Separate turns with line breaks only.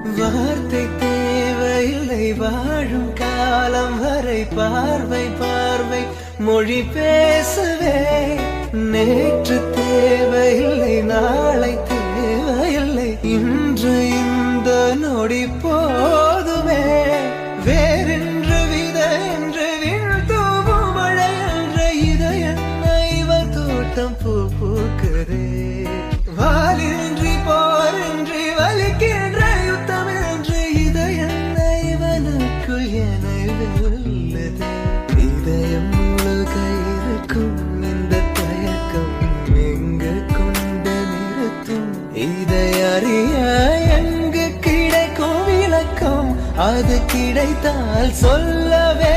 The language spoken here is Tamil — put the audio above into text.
வார்த்தை தேவையில்லை வாழும் காலம் வரை பார்வை பார்வை மொழி பேசவே. நேற்று தேவையில்லை நாளை தேவையில்லை இன்று இந்த நொடி போதுமே. வேறென்று வித என்று விண்தூவும் மழை என்ற இதயம் இவள் தோட்டம் பூ பூக்குதே. வாலின்றி போரின்றி வலிக்கின்ற யுத்தம் என்று இதயம் இவனுக்குள் என வெல்லுதே. இதயம் முழுக இருக்கும் இந்த தயக்கம் எங்கு கொண்டு நிறுத்தும்? இதை அறிய எங்கு கிடைக்கும் விளக்கம்? அது கிடைத்தால் சொல்லவே